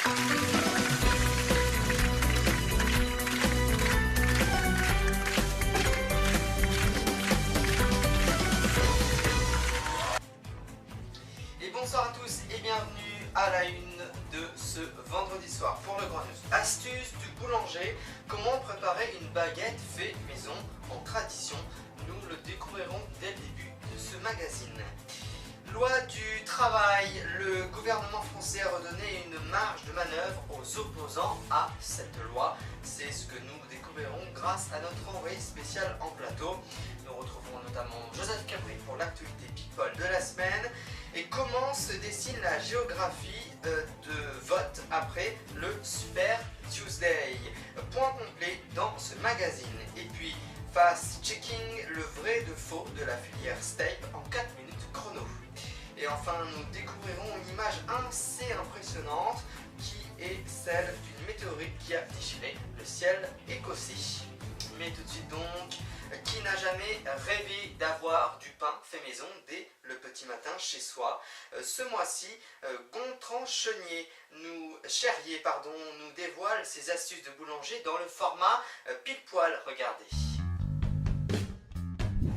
Et bonsoir à tous et bienvenue à la une de ce vendredi soir pour le Grand News. Astuce du boulanger, comment préparer une baguette fait maison en tradition. Nous le découvrirons dès le début de ce magazine. Loi du travail, le gouvernement français a redonné une marge de manœuvre aux opposants à cette loi. C'est ce que nous découvrirons grâce à notre envoyé spécial en plateau. Nous retrouverons notamment Joseph Cabri pour l'actualité People de la semaine. Et comment se dessine la géographie de vote après le Super Tuesday. Point complet dans ce magazine. Et puis, fast checking, le vrai de faux de la filière steak en 4 minutes chrono. Et enfin, nous découvrirons une image assez impressionnante qui est celle d'une météorite qui a déchiré le ciel écossais. Mais tout de suite donc, qui n'a jamais rêvé d'avoir du pain fait maison dès le petit matin chez soi? Ce mois-ci, Gontran Cherrier nous dévoile ses astuces de boulanger dans le format pile poil. Regardez.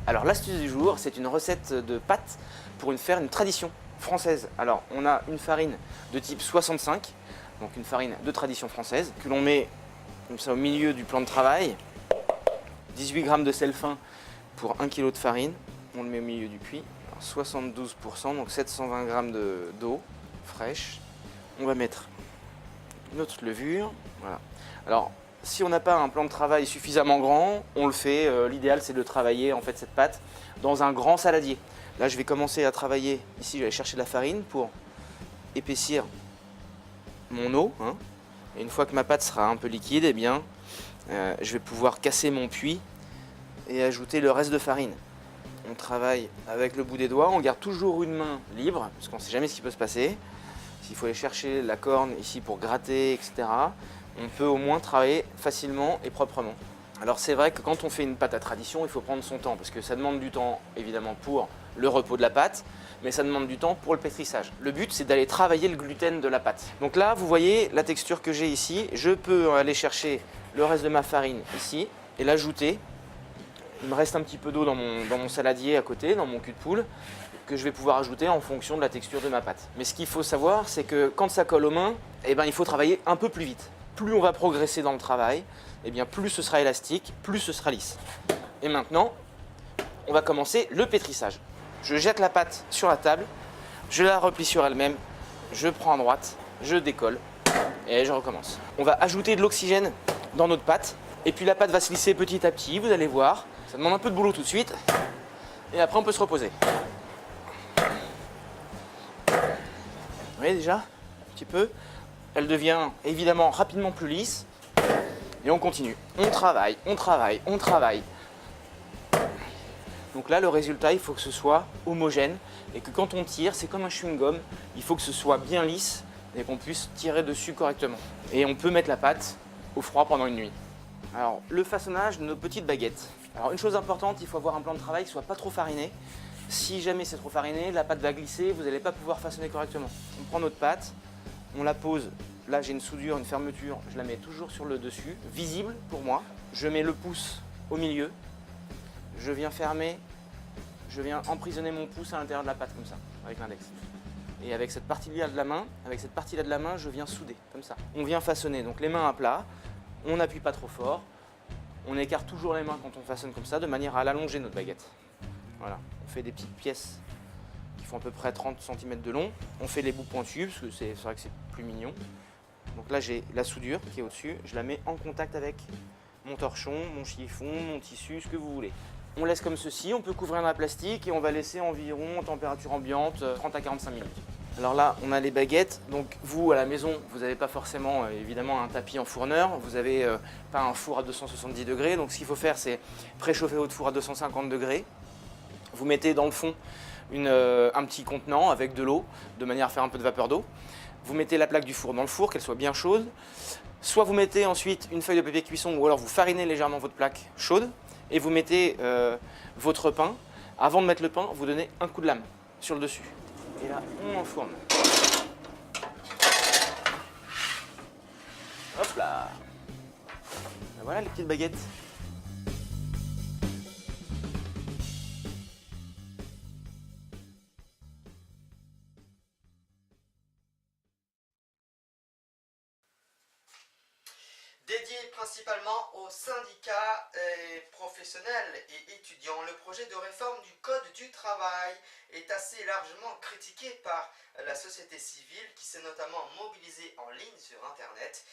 Alors l'astuce du jour, c'est une recette de pâtes pour faire une tradition française. Alors on a une farine de type 65, donc une farine de tradition française, que l'on met comme ça au milieu du plan de travail. 18 g de sel fin pour 1 kg de farine, on le met au milieu du puits. Alors 72%, donc 720 g d'eau fraîche. On va mettre notre levure, voilà. Alors si on n'a pas un plan de travail suffisamment grand, on le fait. L'idéal, c'est de travailler en fait cette pâte dans un grand saladier. Là, je vais commencer à travailler. Ici, je vais aller chercher de la farine pour épaissir mon eau. Et une fois que ma pâte sera un peu liquide, eh bien, je vais pouvoir casser mon puits et ajouter le reste de farine. On travaille avec le bout des doigts. On garde toujours une main libre parce qu'on ne sait jamais ce qui peut se passer. S'il faut aller chercher la corne ici pour gratter, etc., on peut au moins travailler facilement et proprement. Alors c'est vrai que quand on fait une pâte à tradition, il faut prendre son temps parce que ça demande du temps évidemment pour le repos de la pâte, mais ça demande du temps pour le pétrissage. Le but, c'est d'aller travailler le gluten de la pâte. Donc là, vous voyez la texture que j'ai ici. Je peux aller chercher le reste de ma farine ici et l'ajouter. Il me reste un petit peu d'eau dans mon saladier à côté, dans mon cul de poule, que je vais pouvoir ajouter en fonction de la texture de ma pâte. Mais ce qu'il faut savoir, c'est que quand ça colle aux mains, eh ben, il faut travailler un peu plus vite. Plus on va progresser dans le travail, eh bien, plus ce sera élastique, plus ce sera lisse. Et maintenant, on va commencer le pétrissage. Je jette la pâte sur la table, je la replie sur elle-même, je prends à droite, je décolle et je recommence. On va ajouter de l'oxygène dans notre pâte et puis la pâte va se lisser petit à petit, vous allez voir. Ça demande un peu de boulot tout de suite et après on peut se reposer. Vous voyez déjà un petit peu. Elle devient évidemment rapidement plus lisse et on continue. On travaille, on travaille, on travaille. Donc là, le résultat, il faut que ce soit homogène et que quand on tire, c'est comme un chewing-gum, il faut que ce soit bien lisse et qu'on puisse tirer dessus correctement. Et on peut mettre la pâte au froid pendant une nuit. Alors, le façonnage de nos petites baguettes. Alors, une chose importante, il faut avoir un plan de travail qui ne soit pas trop fariné. Si jamais c'est trop fariné, la pâte va glisser, vous n'allez pas pouvoir façonner correctement. On prend notre pâte, on la pose. Là, j'ai une soudure, une fermeture, je la mets toujours sur le dessus, visible pour moi. Je mets le pouce au milieu. Je viens fermer, je viens emprisonner mon pouce à l'intérieur de la pâte comme ça, avec l'index. Et avec cette partie-là de la main, je viens souder, comme ça. On vient façonner, donc les mains à plat, on n'appuie pas trop fort, on écarte toujours les mains quand on façonne comme ça, de manière à l'allonger notre baguette. Voilà, on fait des petites pièces qui font à peu près 30 cm de long. On fait les bouts pointus, parce que c'est vrai que c'est plus mignon. Donc là, j'ai la soudure qui est au-dessus, je la mets en contact avec mon torchon, mon chiffon, mon tissu, ce que vous voulez. On laisse comme ceci, on peut couvrir un plastique et on va laisser environ en température ambiante 30 à 45 minutes. Alors là, on a les baguettes. Donc vous, à la maison, vous n'avez pas forcément évidemment un tapis en fourneur. Vous n'avez pas un four à 270 degrés. Donc ce qu'il faut faire, c'est préchauffer votre four à 250 degrés. Vous mettez dans le fond un petit contenant avec de l'eau, de manière à faire un peu de vapeur d'eau. Vous mettez la plaque du four dans le four, qu'elle soit bien chaude. Soit vous mettez ensuite une feuille de papier cuisson ou alors vous farinez légèrement votre plaque chaude et vous mettez votre pain. Avant de mettre le pain, vous donnez un coup de lame sur le dessus. Et là, on enfourne. Voilà les petites baguettes. Dédié principalement aux syndicats professionnels et étudiants, le projet de réforme du Code du travail est assez largement critiqué par la société civile qui s'est notamment mobilisée en ligne sur Internet.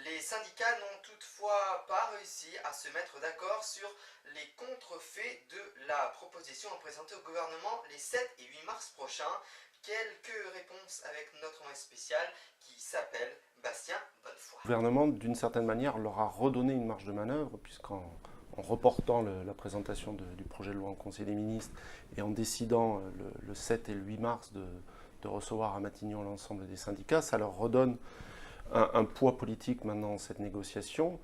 Les syndicats n'ont toutefois pas réussi à se mettre d'accord sur les contrefaits de la proposition présentée au gouvernement les 7 et 8 mars prochains. Quelques réponses avec notre envoyé spécial qui s'appelle Bastien Bonnefoy. Le gouvernement, d'une certaine manière, leur a redonné une marge de manœuvre, puisqu'en reportant la présentation du projet de loi en Conseil des ministres et en décidant le 7 et le 8 mars de recevoir à Matignon l'ensemble des syndicats, ça leur redonne un poids politique maintenant dans cette négociation.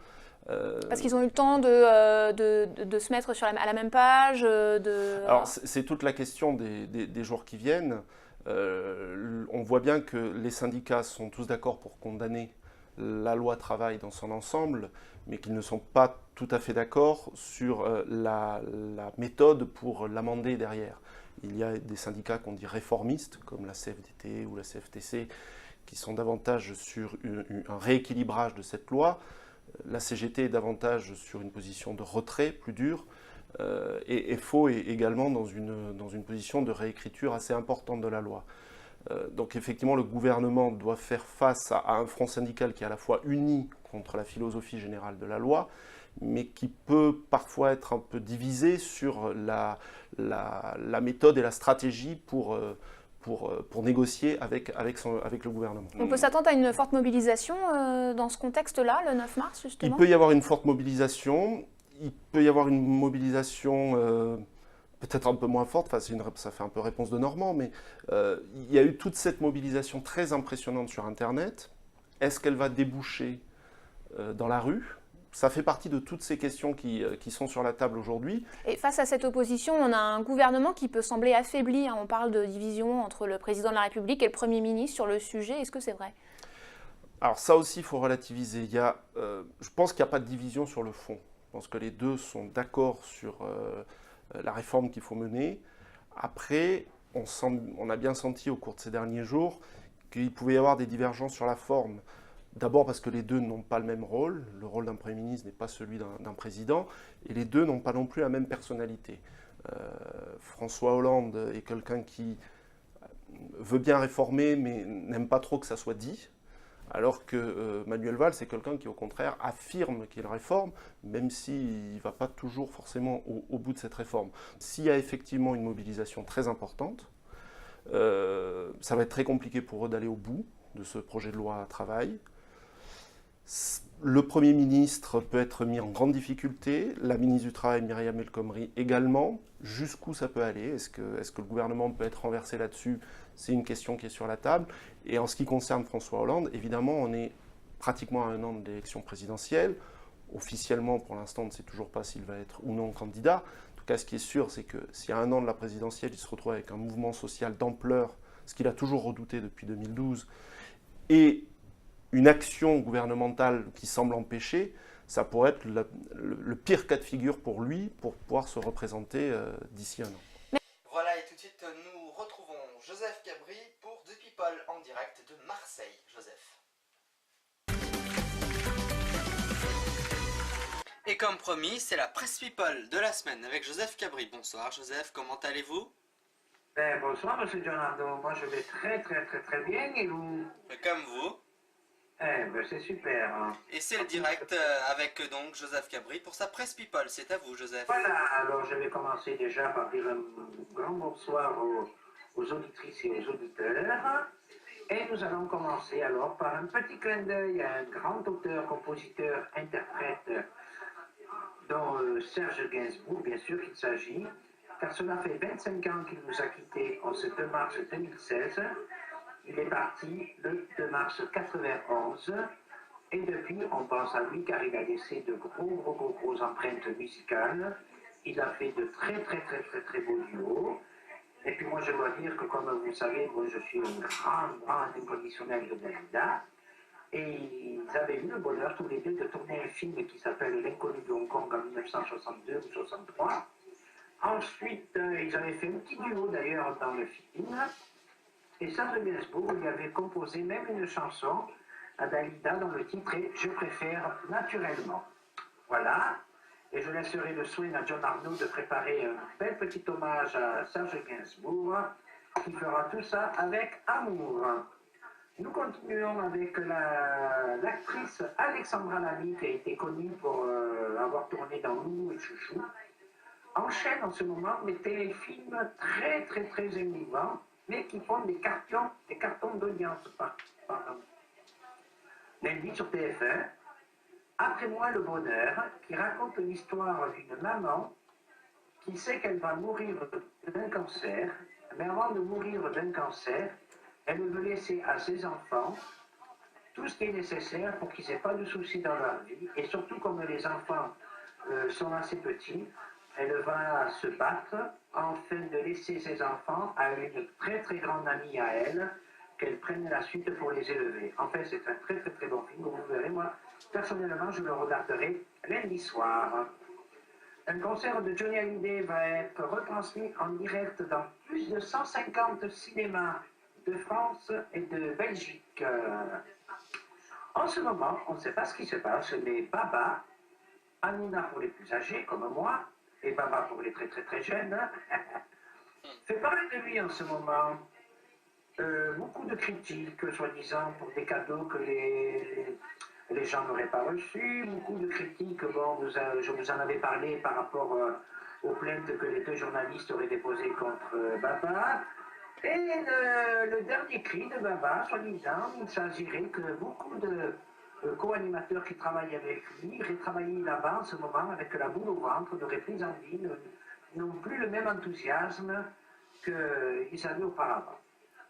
Parce qu'ils ont eu le temps de se mettre à la même page Alors c'est toute la question des jours qui viennent. On voit bien que les syndicats sont tous d'accord pour condamner la loi travail dans son ensemble, mais qu'ils ne sont pas tout à fait d'accord sur la méthode pour l'amender derrière. Il y a des syndicats qu'on dit réformistes, comme la CFDT ou la CFTC, qui sont davantage sur un rééquilibrage de cette loi. La CGT est davantage sur une position de retrait plus dure. Et FO est également dans une position de réécriture assez importante de la loi. Donc effectivement, le gouvernement doit faire face à un front syndical qui est à la fois uni contre la philosophie générale de la loi, mais qui peut parfois être un peu divisé sur la méthode et la stratégie pour négocier avec le gouvernement. On peut s'attendre à une forte mobilisation dans ce contexte-là, le 9 mars justement? Il peut y avoir une forte mobilisation. Il peut y avoir une mobilisation peut-être un peu moins forte, enfin, ça fait un peu réponse de Normand, mais il y a eu toute cette mobilisation très impressionnante sur Internet. Est-ce qu'elle va déboucher dans la rue? Ça fait partie de toutes ces questions qui sont sur la table aujourd'hui. Et face à cette opposition, on a un gouvernement qui peut sembler affaibli. On parle de division entre le président de la République et le Premier ministre sur le sujet. Est-ce que c'est vrai? Alors ça aussi, il faut relativiser. Je pense qu'il n'y a pas de division sur le fond. Je pense que les deux sont d'accord sur la réforme qu'il faut mener. Après, on a bien senti au cours de ces derniers jours qu'il pouvait y avoir des divergences sur la forme. D'abord parce que les deux n'ont pas le même rôle. Le rôle d'un Premier ministre n'est pas celui d'un président. Et les deux n'ont pas non plus la même personnalité. François Hollande est quelqu'un qui veut bien réformer, mais n'aime pas trop que ça soit dit. Alors que Manuel Valls, c'est quelqu'un qui, au contraire, affirme qu'il réforme, même s'il ne va pas toujours forcément au bout de cette réforme. S'il y a effectivement une mobilisation très importante, ça va être très compliqué pour eux d'aller au bout de ce projet de loi travail. Le Premier ministre peut être mis en grande difficulté, la ministre du Travail, Myriam El Khomri, également. Jusqu'où ça peut aller? Est-ce que le gouvernement peut être renversé là-dessus? C'est une question qui est sur la table. Et en ce qui concerne François Hollande, évidemment, on est pratiquement à un an de l'élection présidentielle. Officiellement, pour l'instant, on ne sait toujours pas s'il va être ou non candidat. En tout cas, ce qui est sûr, c'est que s'il y a un an de la présidentielle, il se retrouve avec un mouvement social d'ampleur, ce qu'il a toujours redouté depuis 2012, et une action gouvernementale qui semble empêcher, ça pourrait être le pire cas de figure pour lui pour pouvoir se représenter d'ici un an. Voilà, et tout de suite, nous retrouvons Joseph Cabri pour The People en direct de Marseille. Joseph. Et comme promis, c'est la Presse People de la semaine avec Joseph Cabri. Bonsoir Joseph, comment allez-vous? Bonsoir Monsieur Gianardo, moi je vais très bien et vous? Comme vous. C'est super. Hein. Et c'est le direct avec donc Joseph Cabri pour sa Presse People. C'est à vous Joseph. Voilà, alors je vais commencer déjà par dire un grand bonsoir aux auditrices et aux auditeurs. Et nous allons commencer alors par un petit clin d'œil à un grand auteur, compositeur, interprète dont Serge Gainsbourg, bien sûr qu'il s'agit, car cela fait 25 ans qu'il nous a quittés en ce 2 mars 2016. Il est parti le 2 mars 91 et depuis on pense à lui car il a laissé de gros empreintes musicales. Il a fait de très beaux duos. Et puis moi je dois dire que comme vous savez, moi je suis un grand inconditionnel de Dalida. Et ils avaient eu le bonheur tous les deux de tourner un film qui s'appelle L'inconnu de Hong Kong en 1962 ou 63. Ensuite, ils avaient fait un petit duo d'ailleurs dans le film. Et Serge Gainsbourg lui avait composé même une chanson à Dalida dont le titre est « Je préfère naturellement ». Voilà. Et je laisserai le soin à John Arnaud de préparer un bel petit hommage à Serge Gainsbourg qui fera tout ça avec amour. Nous continuons avec l'actrice Alexandra Lamy qui a été connue pour avoir tourné dans Loulou et Chouchou. Enchaîne en ce moment des téléfilms très très très émouvants, mais qui font des cartons d'audience. Lundi sur TF1, Après moi le bonheur, qui raconte l'histoire d'une maman qui sait qu'elle va mourir d'un cancer, mais avant de mourir d'un cancer, elle veut laisser à ses enfants tout ce qui est nécessaire pour qu'ils n'aient pas de soucis dans leur vie, et surtout comme les enfants sont assez petits, elle va se battre afin de laisser ses enfants à une très très grande amie à elle, qu'elle prenne la suite pour les élever. En fait, c'est un très très très bon film, vous verrez, moi, personnellement, je le regarderai lundi soir. Un concert de Johnny Hallyday va être retransmis en direct dans plus de 150 cinémas de France et de Belgique. En ce moment, on ne sait pas ce qui se passe, mais Baba, Hanouna pour les plus âgés comme moi, et Baba pour les très très très jeunes, fait parler de lui en ce moment. Beaucoup de critiques, soi-disant, pour des cadeaux que les gens n'auraient pas reçus. Beaucoup de critiques, bon, je vous en avais parlé par rapport aux plaintes que les deux journalistes auraient déposées contre Baba. Et le dernier cri de Baba, soi-disant, il s'agirait que beaucoup de co-animateurs qui travaillent avec lui, retravaillent là-bas en ce moment avec la boule au ventre, n'auraient plus envie, n'ont plus le même enthousiasme qu'ils avaient auparavant.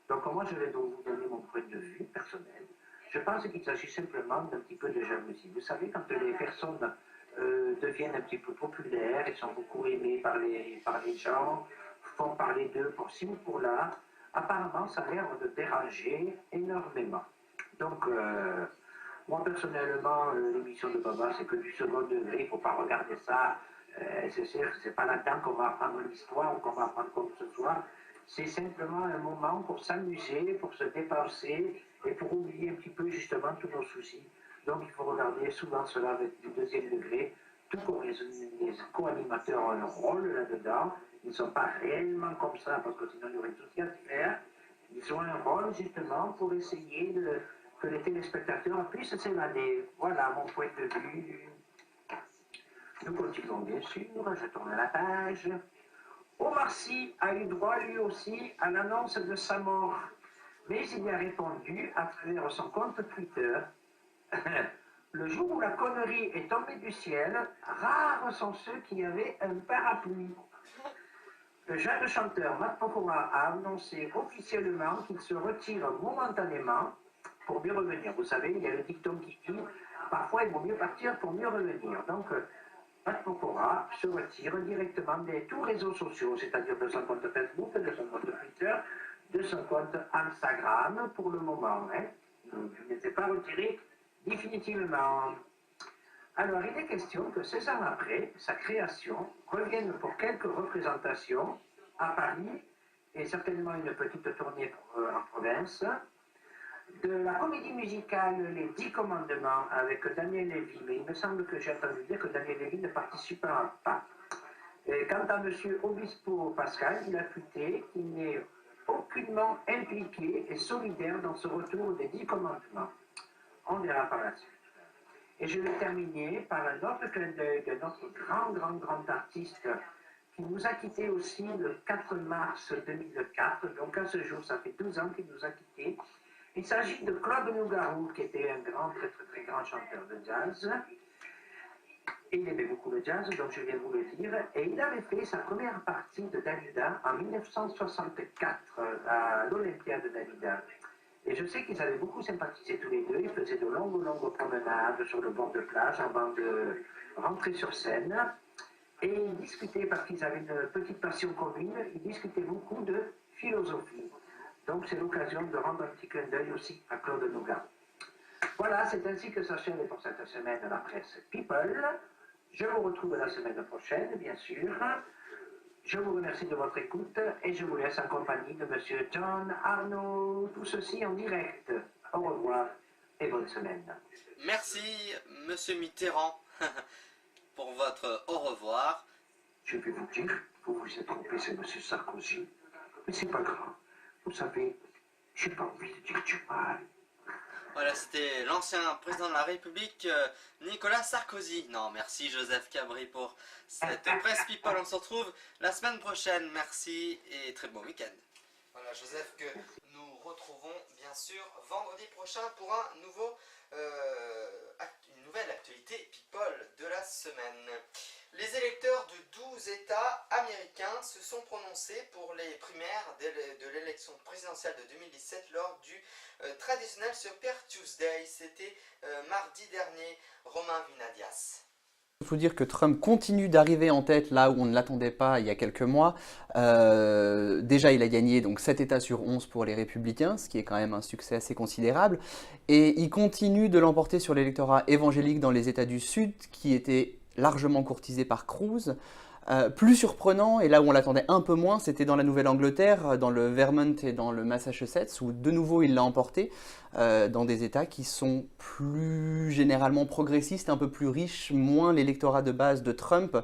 Donc moi, je vais donc vous donner mon point de vue personnel. Je pense qu'il s'agit simplement d'un petit peu de jalousie. Vous savez, quand les personnes deviennent un petit peu populaires et sont beaucoup aimées par les gens, font parler d'eux pour ci ou pour là, apparemment, ça a l'air de déranger énormément. Donc, moi, personnellement, l'émission de Baba, c'est que du second degré, il ne faut pas regarder ça. C'est sûr que ce n'est pas là-dedans qu'on va apprendre l'histoire ou qu'on va apprendre quoi que ce soit. C'est simplement un moment pour s'amuser, pour se dépenser et pour oublier un petit peu justement tous nos soucis. Donc il faut regarder souvent cela avec du deuxième degré, tout comme les co-animateurs ont un rôle là-dedans. Ils ne sont pas réellement comme ça parce que sinon il y aurait tout à faire. Ils ont un rôle justement pour essayer que les téléspectateurs puissent s'évader. Voilà mon point de vue. Nous continuons bien sûr, je tourne la page. Omar Sy a eu droit lui aussi à l'annonce de sa mort, mais il y a répondu à travers son compte Twitter. Le jour où la connerie est tombée du ciel, rares sont ceux qui avaient un parapluie. Le jeune chanteur Matt Pokora a annoncé officiellement qu'il se retire momentanément pour mieux revenir. Vous savez, il y a le dicton qui dit « parfois il vaut mieux partir pour mieux revenir ». Donc, Matt Pokora se retire directement de tous les réseaux sociaux, c'est-à-dire de son compte Facebook, de son compte Twitter, de son compte Instagram pour le moment. Hein. Il n'était pas retiré définitivement. Alors, il est question que 16 ans après sa création, revienne pour quelques représentations à Paris et certainement une petite tournée en province, de la comédie musicale Les 10 Commandements avec Daniel Lévy, mais il me semble que j'ai entendu dire que Daniel Lévy ne participera pas. Et quant à M. Obispo Pascal, il a tweeté qu'il n'est aucunement impliqué et solidaire dans ce retour des 10 Commandements. On verra par la suite. Et je vais terminer par un autre clin d'œil de notre grand artiste qui nous a quittés aussi le 4 mars 2004. Donc à ce jour, ça fait 12 ans qu'il nous a quittés. Il s'agit de Claude Nougaro, qui était un très grand chanteur de jazz. Et il aimait beaucoup le jazz, donc je viens de vous le dire. Et il avait fait sa première partie de Dalida en 1964 à l'Olympia de Dalida. Et je sais qu'ils avaient beaucoup sympathisé tous les deux. Ils faisaient de longues promenades sur le bord de plage avant de rentrer sur scène. Et ils discutaient, parce qu'ils avaient une petite passion commune, ils discutaient beaucoup de philosophie. Donc c'est l'occasion de rendre un petit clin d'œil aussi à Claude Nougaro. Voilà. Voilà, c'est ainsi que s'achève pour cette semaine la presse People. Je vous retrouve la semaine prochaine, bien sûr. Je vous remercie de votre écoute et je vous laisse en compagnie de Monsieur John Arnaud. Tout ceci en direct. Au revoir et bonne semaine. Merci, Monsieur Mitterrand, pour votre au revoir. Je vais vous dire, vous vous êtes trompé, c'est Monsieur Sarkozy. Mais c'est pas grave. Vous savez, j'ai pas envie de dire du mal. Voilà, c'était l'ancien président de la République, Nicolas Sarkozy. Non, merci Joseph Cabri pour cette presse People. On se retrouve la semaine prochaine. Merci et très bon week-end. Voilà, Joseph, que nous retrouvons bien sûr vendredi prochain pour une nouvelle actualité People de la semaine. Les électeurs de 12 États américains se sont prononcés pour les primaires de l'élection présidentielle de 2017 lors du traditionnel Super Tuesday. C'était mardi dernier. Romain Vinadias. Il faut dire que Trump continue d'arriver en tête là où on ne l'attendait pas il y a quelques mois. Déjà, il a gagné donc 7 États sur 11 pour les républicains, ce qui est quand même un succès assez considérable. Et il continue de l'emporter sur l'électorat évangélique dans les États du Sud, qui était largement courtisé par Cruz. Plus surprenant, et là où on l'attendait un peu moins, c'était dans la Nouvelle-Angleterre, dans le Vermont et dans le Massachusetts, où de nouveau il l'a emporté, dans des États qui sont plus généralement progressistes, un peu plus riches, moins l'électorat de base de Trump,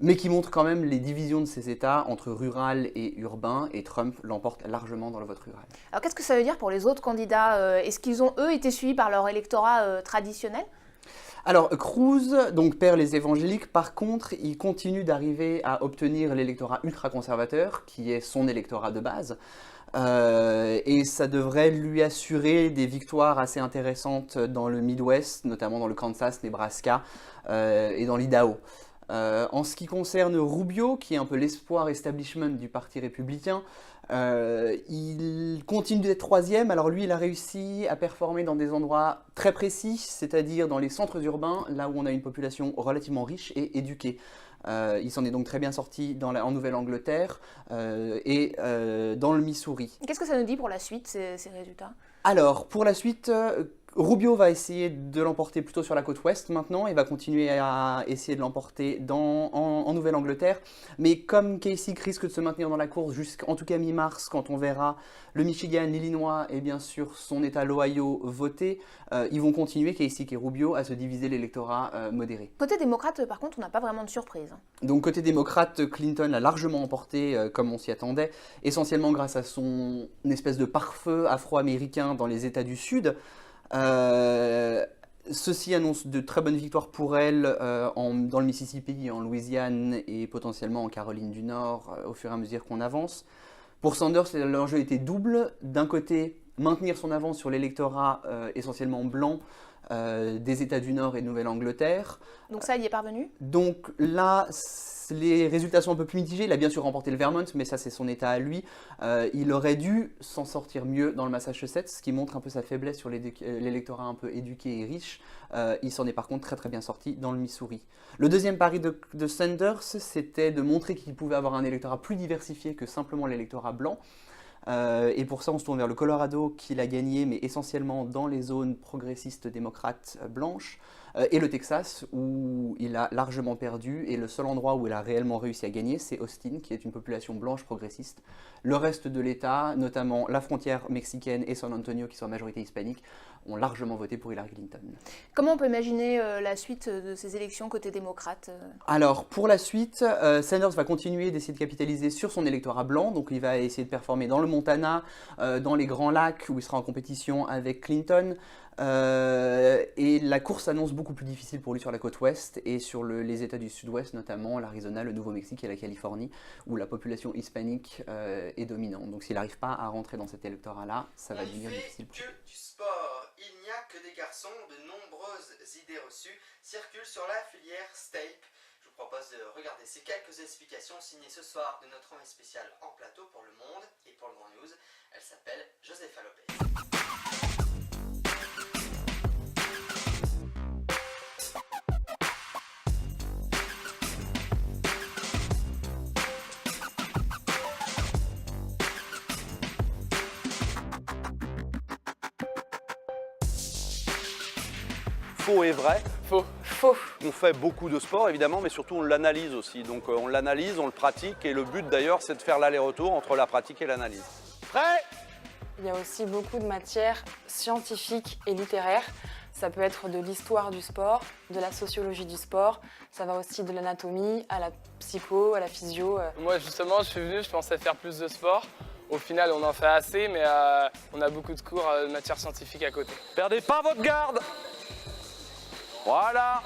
mais qui montrent quand même les divisions de ces États entre rural et urbain, et Trump l'emporte largement dans le vote rural. Alors qu'est-ce que ça veut dire pour les autres candidats? Est-ce qu'ils ont, eux, été suivis par leur électorat traditionnel? Alors, Cruz donc, perd les évangéliques. Par contre, il continue d'arriver à obtenir l'électorat ultra-conservateur, qui est son électorat de base. Et ça devrait lui assurer des victoires assez intéressantes dans le Midwest, notamment dans le Kansas, Nebraska et dans l'Idaho. En ce qui concerne Rubio, qui est un peu l'espoir establishment du Parti républicain, il continue d'être troisième. Alors lui, il a réussi à performer dans des endroits très précis, c'est-à-dire dans les centres urbains, là où on a une population relativement riche et éduquée. Il s'en est donc très bien sorti en Nouvelle-Angleterre et dans le Missouri. Qu'est-ce que ça nous dit pour la suite, ces résultats? Alors, pour la suite, Rubio va essayer de l'emporter plutôt sur la côte ouest maintenant et va continuer à essayer de l'emporter en Nouvelle-Angleterre. Mais comme Kasich risque de se maintenir dans la course jusqu'en tout cas mi-mars, quand on verra le Michigan, l'Illinois et bien sûr son État l'Ohio voter, ils vont continuer, Kasich et Rubio, à se diviser l'électorat modéré. Côté démocrate, par contre, on n'a pas vraiment de surprise. Donc côté démocrate, Clinton l'a largement emporté comme on s'y attendait, essentiellement grâce à son espèce de pare-feu afro-américain dans les États du Sud. Ceci annonce de très bonnes victoires pour elle dans le Mississippi, en Louisiane et potentiellement en Caroline du Nord au fur et à mesure qu'on avance. Pour Sanders, l'enjeu était double. D'un côté, maintenir son avance sur l'électorat essentiellement blanc des États du Nord et de Nouvelle-Angleterre. Donc ça, il y est parvenu? Donc là, les résultats sont un peu plus mitigés. Il a bien sûr remporté le Vermont, mais ça c'est son État à lui. Il aurait dû s'en sortir mieux dans le Massachusetts, ce qui montre un peu sa faiblesse sur l'électorat un peu éduqué et riche. Il s'en est par contre très très bien sorti dans le Missouri. Le deuxième pari de Sanders, c'était de montrer qu'il pouvait avoir un électorat plus diversifié que simplement l'électorat blanc. Et pour ça, on se tourne vers le Colorado qu'il a gagné, mais essentiellement dans les zones progressistes démocrates blanches, et le Texas où il a largement perdu. Et le seul endroit où il a réellement réussi à gagner, c'est Austin, qui est une population blanche progressiste. Le reste de l'État, notamment la frontière mexicaine et San Antonio, qui sont à majorité hispanique, ont largement voté pour Hillary Clinton. Comment on peut imaginer la suite de ces élections côté démocrate? Alors, pour la suite, Sanders va continuer d'essayer de capitaliser sur son électorat blanc. Donc, il va essayer de performer dans le Montana, dans les Grands Lacs, où il sera en compétition avec Clinton. Et la course s'annonce beaucoup plus difficile pour lui sur la côte ouest et sur les États du sud-ouest, notamment l'Arizona, le Nouveau-Mexique et la Californie, où la population hispanique est dominante. Donc s'il n'arrive pas à rentrer dans cet électorat-là, ça va devenir difficile pour lui. Que du sport, il n'y a que des garçons, de nombreuses idées reçues circulent sur la filière steak. Je vous propose de regarder ces quelques explications signées ce soir de notre envoyé spécial en plateau pour Le Monde et pour le Grand News. Elle s'appelle Josepha Lopez. Faux et vrai. Faux. Faux. On fait beaucoup de sport évidemment, mais surtout on l'analyse aussi. Donc on l'analyse, on le pratique et le but d'ailleurs c'est de faire l'aller-retour entre la pratique et l'analyse. Prêt ? Il y a aussi beaucoup de matières scientifiques et littéraires. Ça peut être de l'histoire du sport, de la sociologie du sport. Ça va aussi de l'anatomie à la psycho, à la physio. Moi justement, je suis venu, je pensais faire plus de sport. Au final, on en fait assez, mais on a beaucoup de cours de matières scientifiques à côté. Perdez pas votre garde. Voilà.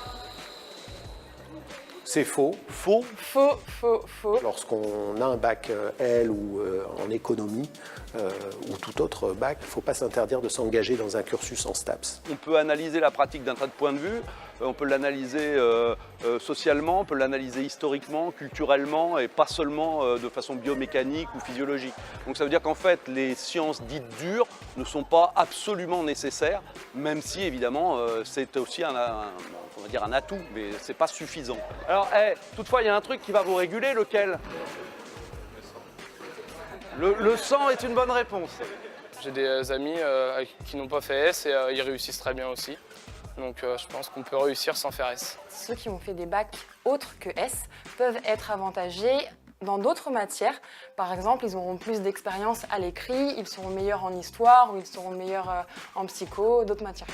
C'est faux. Faux. Faux, faux, faux. Lorsqu'on a un bac L ou en économie ou tout autre bac, il ne faut pas s'interdire de s'engager dans un cursus en STAPS. On peut analyser la pratique d'un tas de points de vue, on peut l'analyser socialement, on peut l'analyser historiquement, culturellement et pas seulement de façon biomécanique ou physiologique. Donc ça veut dire qu'en fait les sciences dites dures ne sont pas absolument nécessaires, même si évidemment c'est aussi on va dire un atout, mais c'est pas suffisant. Alors toutefois il y a un truc qui va vous réguler, lequel ? Le sang est une bonne réponse. J'ai des amis qui n'ont pas fait S et ils réussissent très bien aussi. Donc je pense qu'on peut réussir sans faire S. Ceux qui ont fait des bacs autres que S peuvent être avantagés dans d'autres matières. Par exemple, ils auront plus d'expérience à l'écrit, ils seront meilleurs en histoire ou ils seront meilleurs en psycho, d'autres matières.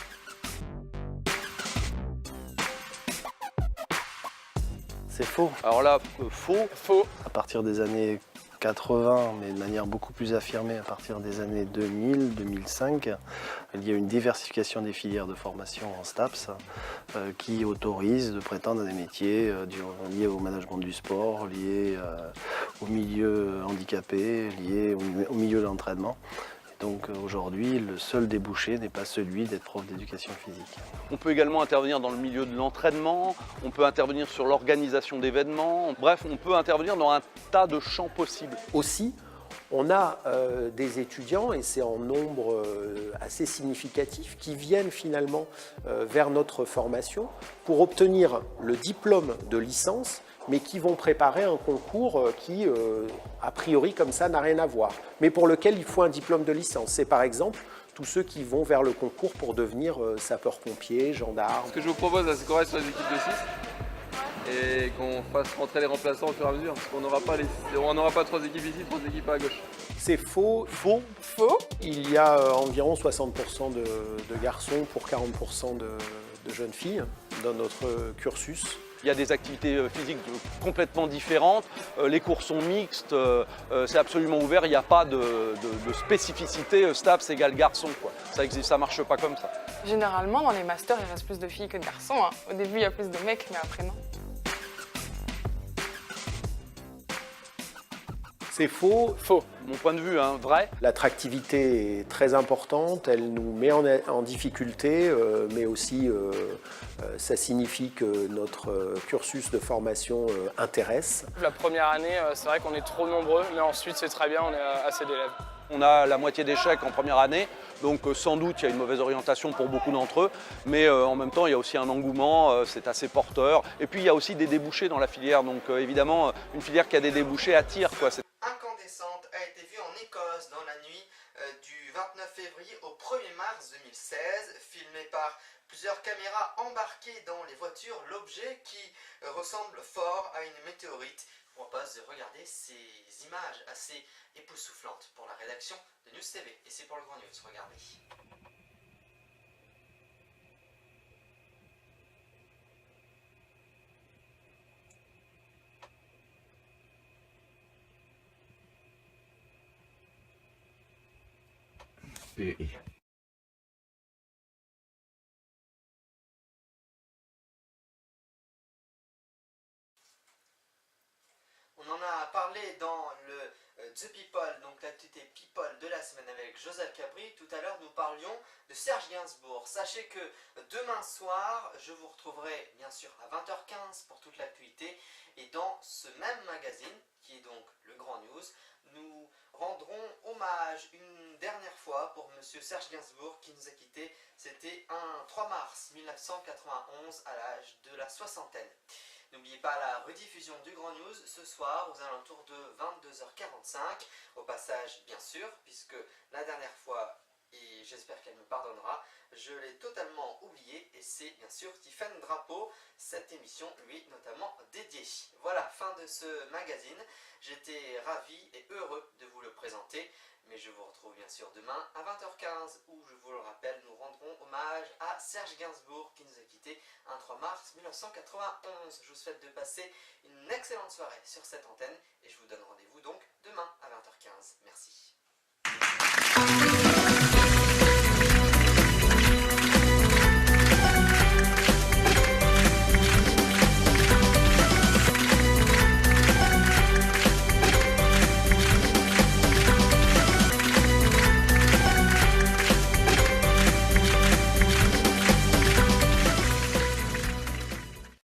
C'est faux. Alors là, faux. Faux. À partir des années 80, mais de manière beaucoup plus affirmée à partir des années 2000, 2005, il y a une diversification des filières de formation en STAPS qui autorise de prétendre à des métiers liés au management du sport, liés au milieu handicapé, liés au milieu de l'entraînement. Donc aujourd'hui, le seul débouché n'est pas celui d'être prof d'éducation physique. On peut également intervenir dans le milieu de l'entraînement, on peut intervenir sur l'organisation d'événements, bref, on peut intervenir dans un tas de champs possibles. Aussi, on a des étudiants, et c'est en nombre assez significatif, qui viennent finalement vers notre formation pour obtenir le diplôme de licence, mais qui vont préparer un concours qui, a priori, comme ça, n'a rien à voir, mais pour lequel il faut un diplôme de licence. C'est par exemple tous ceux qui vont vers le concours pour devenir sapeur-pompier, gendarme. Ce que je vous propose, c'est qu'on reste sur les équipes de 6 et qu'on fasse rentrer les remplaçants au fur et à mesure, parce qu'on n'aura pas 3 équipes ici, 3 équipes à gauche. C'est faux. Faux. Faux. Il y a environ 60% de garçons pour 40% de jeunes filles dans notre cursus. Il y a des activités physiques complètement différentes, les cours sont mixtes, c'est absolument ouvert, il n'y a pas de spécificité STAPS égale garçon, quoi. Ça existe, ça marche pas comme ça. Généralement, dans les masters, il reste plus de filles que de garçons. Hein. Au début, il y a plus de mecs, mais après, non. C'est faux. Faux, mon point de vue, hein, vrai. L'attractivité est très importante, elle nous met en difficulté, mais aussi ça signifie que notre cursus de formation intéresse. La première année, c'est vrai qu'on est trop nombreux, mais ensuite c'est très bien, on est assez d'élèves. On a la moitié d'échecs en première année, donc sans doute il y a une mauvaise orientation pour beaucoup d'entre eux, mais en même temps il y a aussi un engouement, c'est assez porteur. Et puis il y a aussi des débouchés dans la filière, donc évidemment une filière qui a des débouchés attire, quoi. Incandescente a été vue en Écosse dans la nuit du 29 février au 1er mars 2016, filmé par plusieurs caméras embarquées dans les voitures, l'objet qui ressemble fort à une météorite. Je vous propose de regarder ces images assez époustouflantes pour la rédaction de News TV. Et c'est pour le Grand News, regardez. On en a parlé dans le The People, donc l'actualité People de la semaine avec Joseph Cabri. Tout à l'heure, nous parlions de Serge Gainsbourg. Sachez que demain soir, je vous retrouverai bien sûr à 20h15 pour toute l'actualité. Et dans ce même magazine, qui est donc le Grand News, nous rendrons hommage une dernière fois pour monsieur Serge Gainsbourg qui nous a quittés. C'était un 3 mars 1991 à l'âge de la soixantaine. N'oubliez pas la rediffusion du Grand News ce soir aux alentours de 22h45. Au passage, bien sûr, puisque la dernière fois, et j'espère qu'elle me pardonnera, je l'ai totalement oublié et c'est remercier bien sûr Tiffaine Drapeau, cette émission lui est notamment dédiée. Voilà, fin de ce magazine, j'étais ravi et heureux de vous le présenter, mais je vous retrouve bien sûr demain à 20h15 où, je vous le rappelle, nous rendrons hommage à Serge Gainsbourg qui nous a quittés un 3 mars 1991. Je vous souhaite de passer une excellente soirée sur cette antenne et je vous donne rendez-vous donc demain à 20h15. Merci.